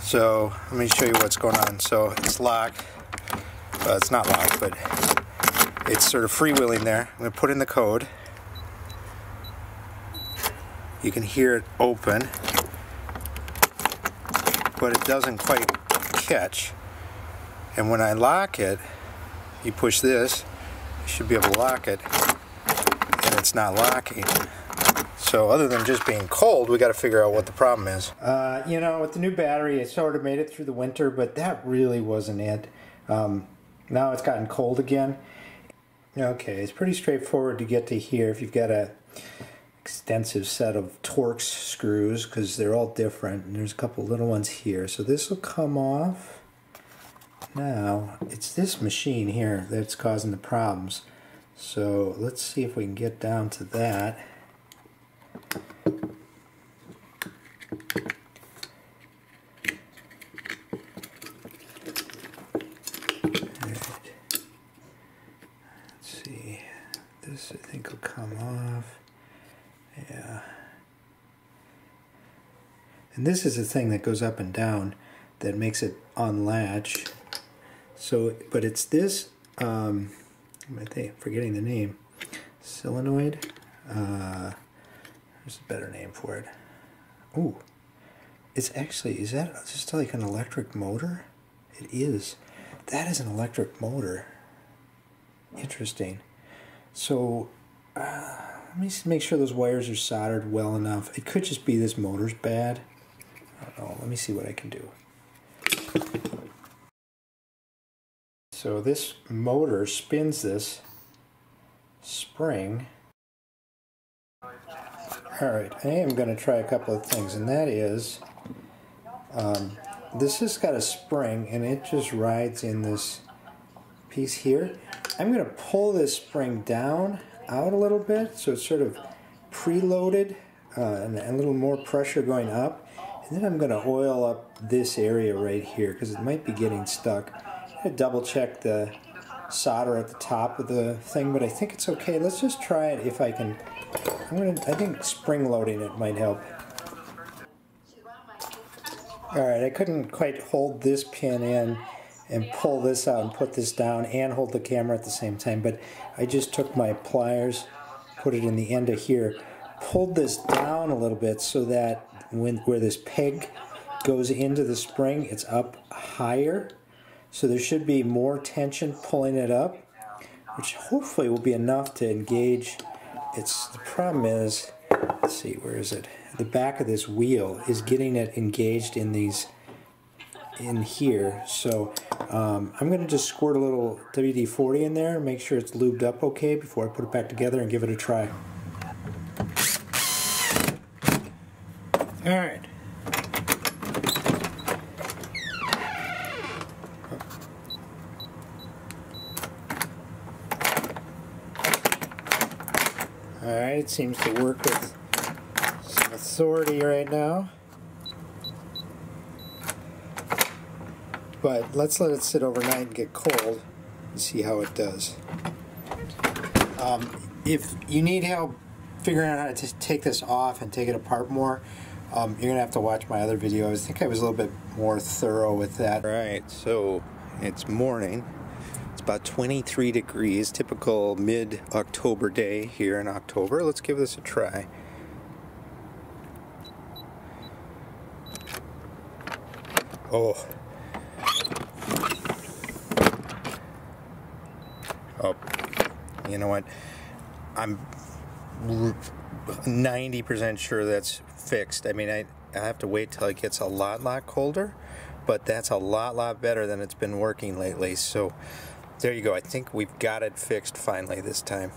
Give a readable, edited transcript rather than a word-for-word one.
So let me show you what's going on. So it's locked. It's not locked, but it's sort of freewheeling there. I'm going to put in the code. You can hear it open, but it doesn't quite catch. And when I lock it, you push this, you should be able to lock it, and it's not locking. So other than just being cold, we got to figure out what the problem is. You know, with the new battery, it sort of made it through the winter, but that really wasn't it. Now it's gotten cold again. Okay, it's pretty straightforward to get to here if you've got a extensive set of Torx screws, because they're all different, and there's a couple little ones here. So this will come off. Now it's this machine here that's causing the problems. So let's see if we can get down to that. Let's see. This I think will come off. Yeah. And this is the thing that goes up and down that makes it unlatch. So, but it's this, I'm forgetting the name, solenoid. There's a better name for it. Ooh, it's actually, is that just like an electric motor? It is. That is an electric motor. Interesting. So, let me make sure those wires are soldered well enough. It could just be this motor's bad. I don't know. Let me see what I can do. So this motor spins this spring. Alright, I am going to try a couple of things, and that is, this has got a spring, and it just rides in this piece here. I'm going to pull this spring down out a little bit, so it's sort of preloaded, and a little more pressure going up. And then I'm going to oil up this area right here, because it might be getting stuck. I'm going to double check the solder at the top of the thing, but I think it's okay. Let's just try it if I can. I think spring loading it might help. Alright, I couldn't quite hold this pin in and pull this out and put this down and hold the camera at the same time, but I just took my pliers, put it in the end of here, pulled this down a little bit so that where this peg goes into the spring, it's up higher. So there should be more tension pulling it up, which hopefully will be enough to engage. The problem is, let's see, where is it? The back of this wheel is getting it engaged in here. So I'm going to just squirt a little WD-40 in there, make sure it's lubed up okay before I put it back together and give it a try. All right. Alright, it seems to work with some authority right now. But let's let it sit overnight and get cold and see how it does. If you need help figuring out how to take this off and take it apart more, you're going to have to watch my other videos. I think I was a little bit more thorough with that. Alright, so it's morning. It's about 23 degrees, typical mid-October day here in October. Let's give this a try. Oh. Oh. You know what? I'm 90% sure that's fixed. I mean, I have to wait till it gets a lot colder, but that's a lot better than it's been working lately. So there you go. I think we've got it fixed finally this time.